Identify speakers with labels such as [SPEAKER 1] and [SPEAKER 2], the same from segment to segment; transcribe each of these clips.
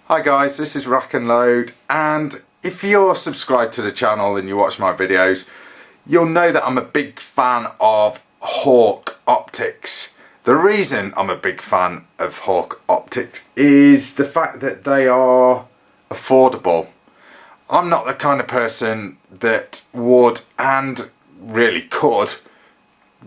[SPEAKER 1] Hi guys, this is RACKNLOAD, and if you're subscribed to the channel and you watch my videos, you'll know that I'm a big fan of Hawke optics. The reason I'm a big fan of Hawke optics is the fact that they are affordable. I'm not the kind of person that would and really could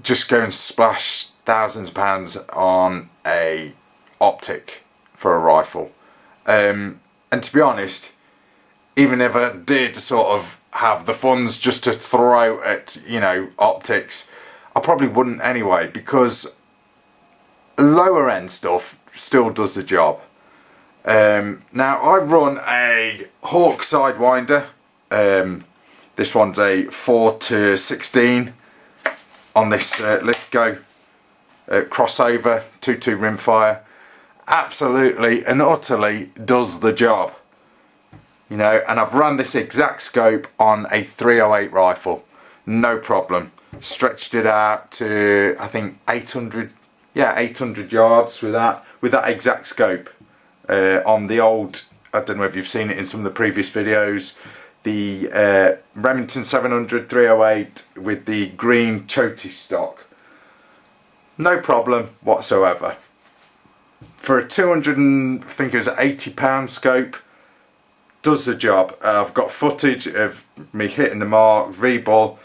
[SPEAKER 1] just go and splash thousands of pounds on a optic for a rifle. And to be honest, even if I did sort of have the funds just to throw at, optics, I probably wouldn't anyway, because lower end stuff still does the job. Now I run a Hawke Sidewinder. This one's a 4-16 on this Lithgow crossover 2.2 rimfire. Absolutely and utterly does the job, and I've run this exact scope on a 308 rifle, no problem. Stretched it out to I think 800 yards with that exact scope on the old, I don't know if you've seen it in some of the previous videos, the Remington 700 308 with the green choty stock. No problem whatsoever. For a I think it was an £80 scope, does the job. I've got footage of me hitting the mark, V-ball.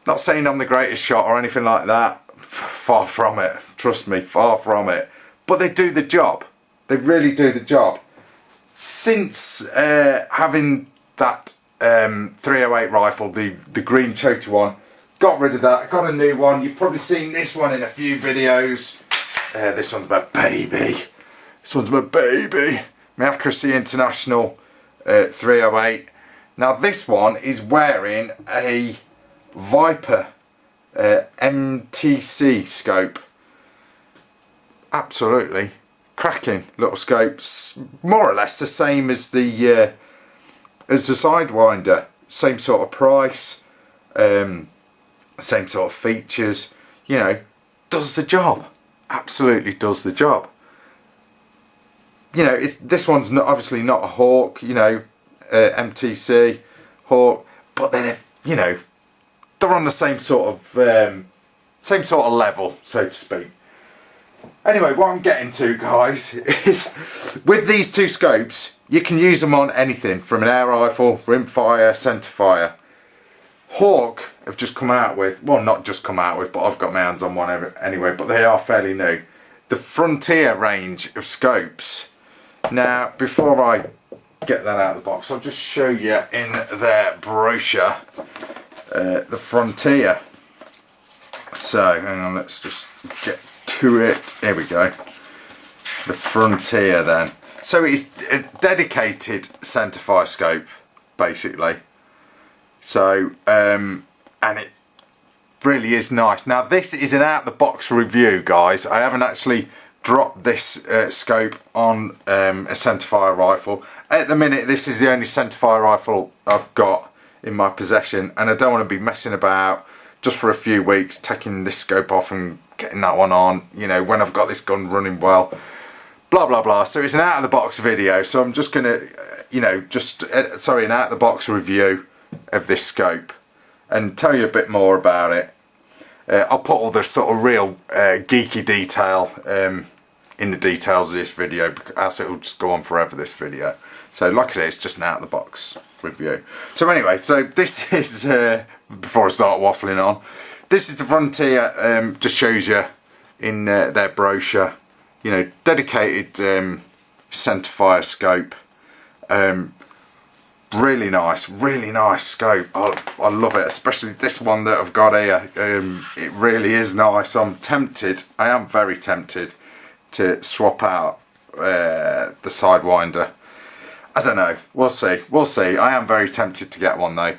[SPEAKER 1] Not saying I'm the greatest shot or anything like that. Far from it. Trust me, far from it. But they do the job. They really do the job. Since having that 308 rifle, the green choty one, got rid of that, got a new one. You've probably seen this one in a few videos. This one's my baby. This one's my baby. My Accuracy International 308. Now this one is wearing a Viper MTC scope. Absolutely cracking little scopes. More or less the same as the Sidewinder. Same sort of price. Same sort of features. Does the job. Absolutely does the job. This one's obviously not a Hawke, MTC, Hawke, but they're on the same sort of level, so to speak. Anyway, what I'm getting to, guys, is with these two scopes, you can use them on anything from an air rifle, rimfire, centerfire. Hawke have just come out with, well, not just come out with, but I've got my hands on one anyway, but they are fairly new, the Frontier range of scopes. Now, before I get that out of the box, I'll just show you in their brochure the Frontier. So, hang on, let's just get to it. Here we go. The Frontier then. So it's a dedicated centerfire scope, basically. So, and it really is nice. Now, this is an out-the-box review, guys. I haven't actually dropped this scope on a centerfire rifle. At the minute, this is the only centerfire rifle I've got in my possession, and I don't want to be messing about just for a few weeks, taking this scope off and getting that one on, when I've got this gun running well. Blah, blah, blah. So it's an out-of-the-box video, so I'm just going to, an out-of-the-box review of this scope and tell you a bit more about it. I'll put all the sort of real geeky detail in the details of this video, else it will just go on forever, this video. So like I say, it's just an out of the box review. So anyway, so this is before I start waffling on, this is the Frontier. Just shows you in their brochure, dedicated centerfire scope. Really nice scope. I love it, especially this one that I've got here. It really is nice. I am very tempted to swap out the Sidewinder. I don't know, we'll see. I am very tempted to get one though,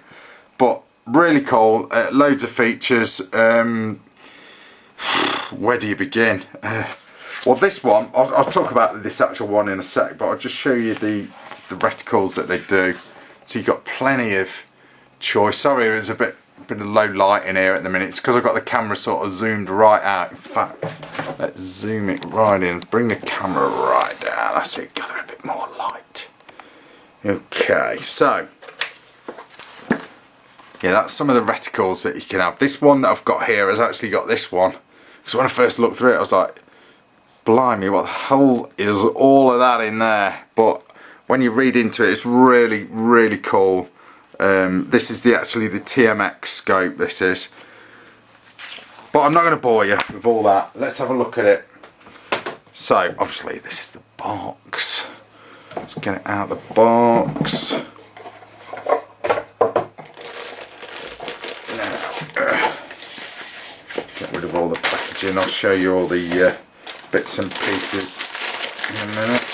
[SPEAKER 1] but really cool. Loads of features. Where do you begin? Well, this one, I'll talk about this actual one in a sec, but I'll just show you the reticles that they do. So you've got plenty of choice. Sorry, there's a bit of low light in here at the minute. It's because I've got the camera sort of zoomed right out. In fact, let's zoom it right in. Bring the camera right down. That's it. Gather a bit more light. Okay, so yeah, that's some of the reticles that you can have. This one that I've got here has actually got this one, because when I first looked through it I was like, blimey, what the hell is all of that in there? But when you read into it, it's really, really cool. This is actually the TMX scope, this is. But I'm not going to bore you with all that. Let's have a look at it. So, obviously, this is the box. Let's get it out of the box. Now, get rid of all the packaging. I'll show you all the bits and pieces in a minute.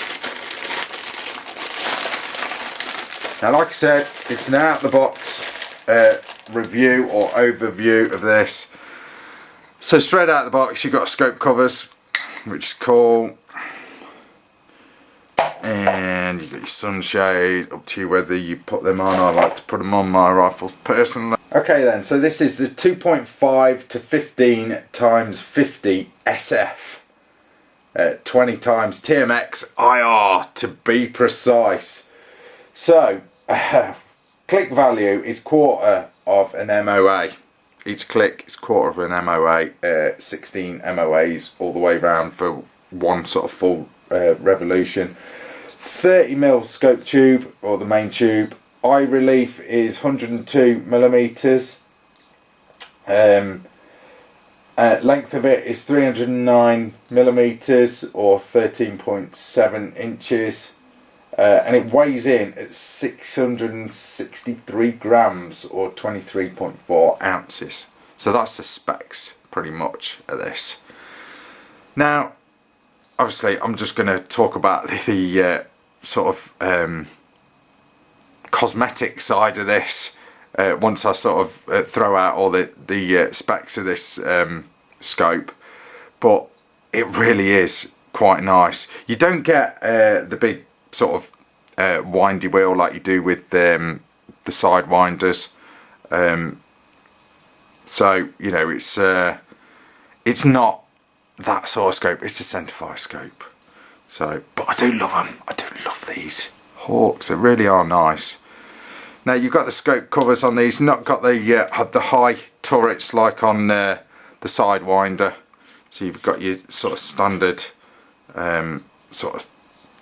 [SPEAKER 1] Now, like I said, it's an out of the box review or overview of this. So straight out of the box, you've got scope covers, which is cool, and you've got your sunshade. Up to you whether you put them on. I like to put them on my rifles personally. Okay then, so this is the 2.5 to 15 times 50 SF. 20 times TMX IR to be precise. So, click value is quarter of an MOA. Each click is quarter of an MOA, 16 MOAs all the way around for one sort of full revolution. 30mm scope tube, or the main tube. Eye relief is 102mm. Length of it is 309mm or 13.7 inches. And it weighs in at 663 grams or 23.4 ounces. So that's the specs pretty much of this. Now, obviously, I'm just going to talk about the sort of cosmetic side of this once I sort of throw out all the specs of this scope. But it really is quite nice. You don't get the big sort of windy wheel like you do with the sidewinders, so you know it's not that sort of scope. It's a centerfire scope. So, but I do love them. I do love these Hawkes. They really are nice. Now you've got the scope covers on these. Not got the high turrets like on the sidewinder. So you've got your sort of standard sort of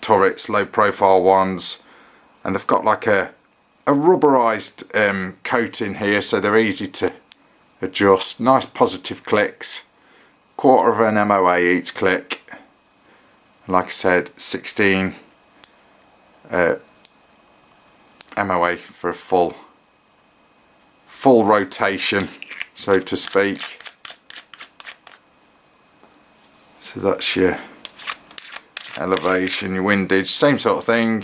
[SPEAKER 1] turrets, low profile ones, and they've got like a rubberized coating here, so they're easy to adjust. Nice positive clicks, quarter of an MOA each click. Like I said, 16 MOA for a full rotation, so to speak. So that's your elevation, your windage, same sort of thing,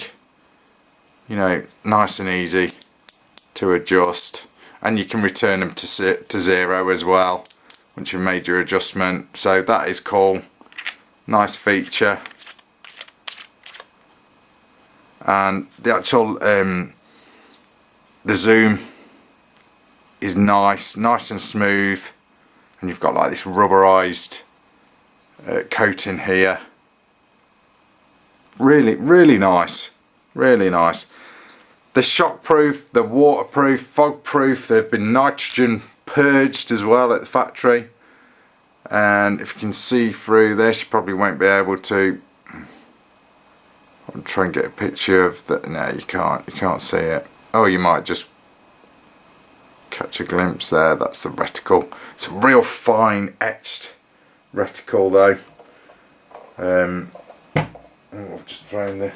[SPEAKER 1] you know, nice and easy to adjust, and you can return them to zero as well once you've made your adjustment. So that is cool, nice feature. And the actual the zoom is nice and smooth, and you've got like this rubberized coating here. Really nice, really nice. They're shockproof, they're waterproof, fogproof. They've been nitrogen purged as well at the factory. And if you can see through this, you probably won't be able to. I'll try and get a picture of that. No, you can't see it. Oh, you might just catch a glimpse there. That's the reticle. It's a real fine etched reticle though. Oh, I've just thrown the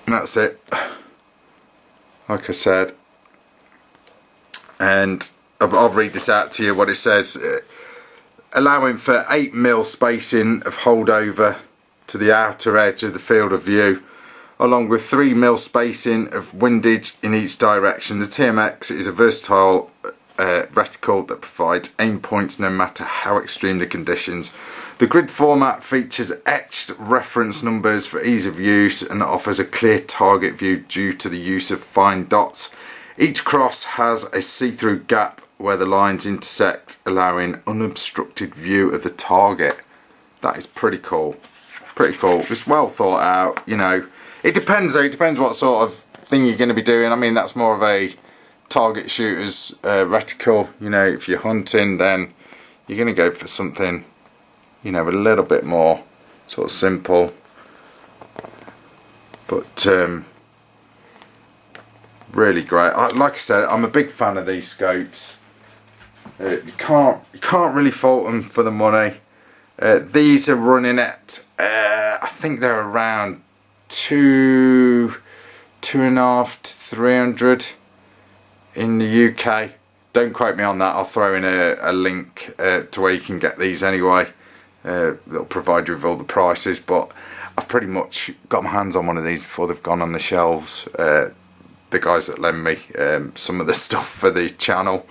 [SPEAKER 1] that's it, like I said, and I'll read this out to you what it says. Allowing for 8mm spacing of holdover to the outer edge of the field of view, along with 3mm spacing of windage in each direction. The TMX is a versatile reticle that provides aim points no matter how extreme the conditions. The grid format features etched reference numbers for ease of use and offers a clear target view due to the use of fine dots. Each cross has a see-through gap where the lines intersect, allowing unobstructed view of the target. That is pretty cool. Pretty cool. It's well thought out, you know. It depends though, it depends what sort of thing you're going to be doing. I mean, that's more of a target shooter's reticle. You know, if you're hunting, then you're going to go for something, you know, a little bit more sort of simple. But really great. Like I said, I'm a big fan of these scopes. You can't really fault them for the money. These are running at I think they're around 250 to 300 in the UK. Don't quote me on that. I'll throw in a link to where you can get these anyway. That'll provide you with all the prices, but I've pretty much got my hands on one of these before they've gone on the shelves. The guys that lend me some of the stuff for the channel,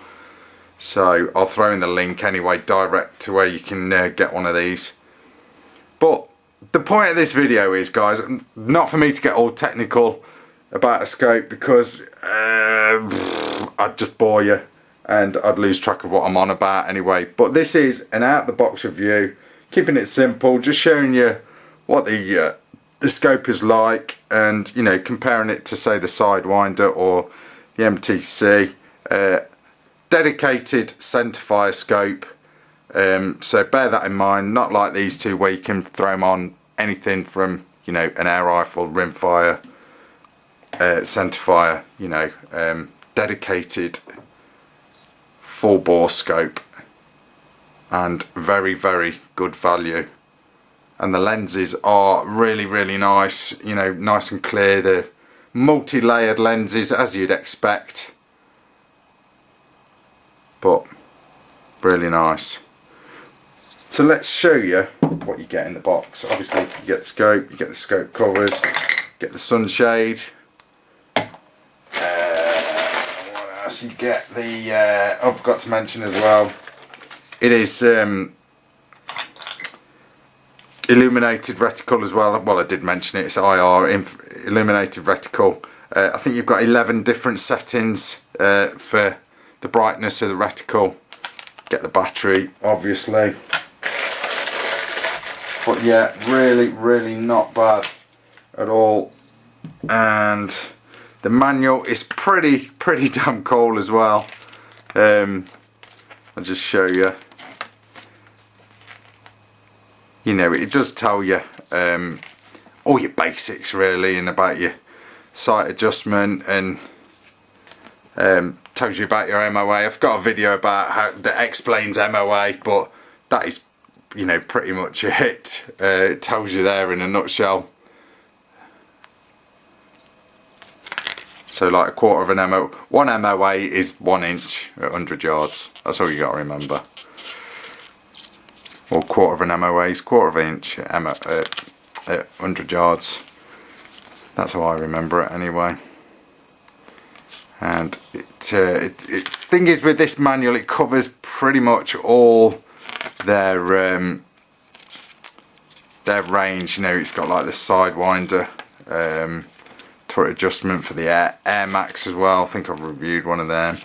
[SPEAKER 1] so I'll throw in the link anyway, direct to where you can get one of these. But the point of this video is, guys, not for me to get all technical about a scope, because I'd just bore you and I'd lose track of what I'm on about anyway. But this is an out the box review, keeping it simple, just showing you what the scope is like, and you know, comparing it to say the Sidewinder or the MTC. Dedicated centerfire scope, so bear that in mind. Not like these two where you can throw them on anything from, you know, an air rifle, rimfire, centerfire. You know, dedicated full bore scope, and very, very good value. And the lenses are really, really nice, you know, nice and clear. They're multi-layered lenses, as you'd expect, but really nice. So let's show you what you get in the box. Obviously you get the scope, you get the scope covers, get the sunshade. What else? You get the, I forgot to mention as well, it is illuminated reticle as well. Well, I did mention it, it's IR, illuminated reticle. I think you've got 11 different settings for the brightness of the reticle. Get the battery, obviously. But yeah, really, really not bad at all. And the manual is pretty damn cool as well. I'll just show you. You know, it does tell you all your basics really, and about your sight adjustment, and tells you about your MOA. I've got a video about how that explains MOA, but that is, you know, pretty much it. It tells you there in a nutshell. So like a quarter of an MOA, one MOA is 1 inch at 100 yards. That's all you got to remember. Or quarter of an MOA is quarter of an inch at 100 yards. That's how I remember it anyway. And thing is, with this manual, it covers pretty much all their range. You know, it's got like the Sidewinder turret adjustment for the Air Max as well. I think I've reviewed one of them.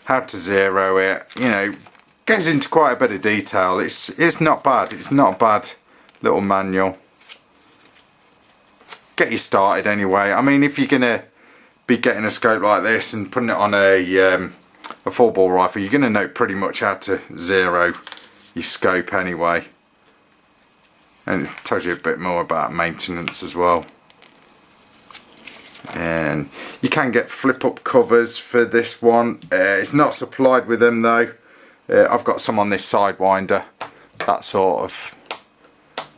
[SPEAKER 1] How to zero it. You know, goes into quite a bit of detail. It's not bad. It's not a bad little manual. Get you started anyway. I mean, if you're gonna be getting a scope like this and putting it on a full bore rifle, you're gonna know pretty much how to zero your scope anyway. And it tells you a bit more about maintenance as well. And you can get flip up covers for this one. It's not supplied with them though. I've got some on this Sidewinder. That sort of,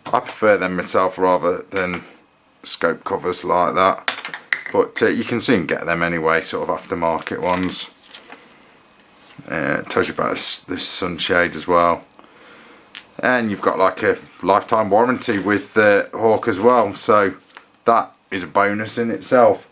[SPEAKER 1] I prefer them myself rather than scope covers like that. But you can soon get them anyway, sort of aftermarket ones. It tells you about this sunshade as well. And you've got like a lifetime warranty with Hawke as well, so that is a bonus in itself.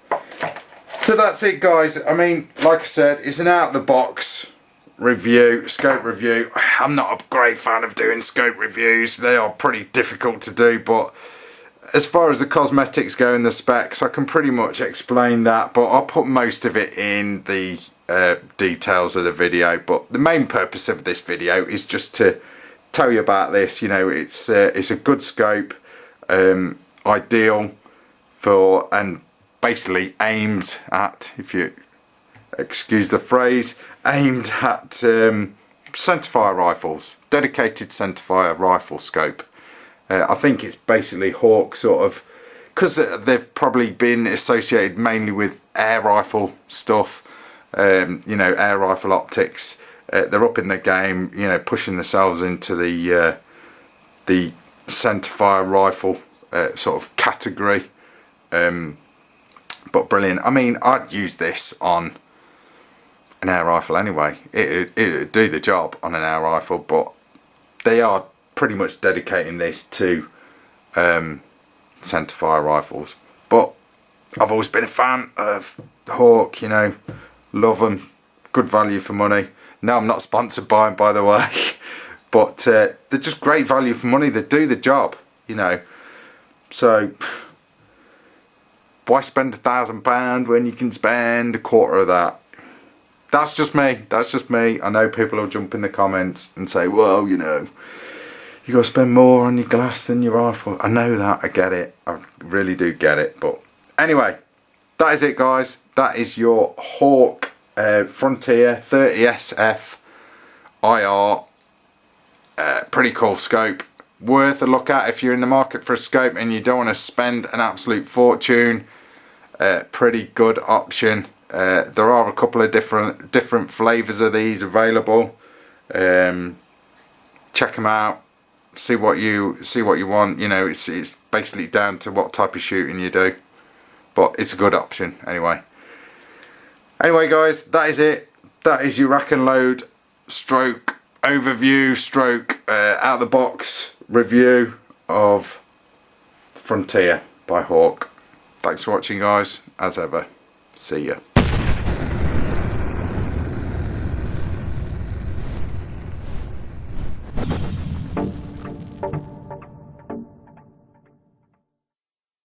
[SPEAKER 1] So that's it, guys. I mean, like I said, it's an out of the box review, scope review. I'm not a great fan of doing scope reviews. They are pretty difficult to do, but as far as the cosmetics go and the specs, I can pretty much explain that, but I'll put most of it in the details of the video. But the main purpose of this video is just to tell you about this. You know, it's a good scope, ideal for, and basically aimed at, if you excuse the phrase, aimed at centerfire rifles, dedicated centerfire rifle scope. I think it's basically Hawke sort of, because they've probably been associated mainly with air rifle stuff, you know, air rifle optics. They're up in the game, you know, pushing themselves into the centerfire rifle sort of category. But brilliant. I mean, I'd use this on an air rifle anyway. It'd do the job on an air rifle, but they are pretty much dedicating this to centerfire rifles. But I've always been a fan of Hawke, you know, love them, good value for money. No, I'm not sponsored by them, by the way, but they're just great value for money. They do the job, you know. So why spend £1,000 when you can spend a quarter of that? That's just me. That's just me. I know people will jump in the comments and say, well, you know, you got to spend more on your glass than your rifle. I know that. I get it. I really do get it. But anyway, that is it, guys. That is your Hawke Frontier 30SF IR. Pretty cool scope. Worth a look at if you're in the market for a scope and you don't want to spend an absolute fortune. Pretty good option. There are a couple of different flavors of these available. Check them out. See what you want. You know, it's basically down to what type of shooting you do, but it's a good option anyway. Anyway, guys, that is it. That is your rack and load stroke overview stroke out of the box review of Frontier by Hawke. Thanks for watching, guys. As ever, see ya.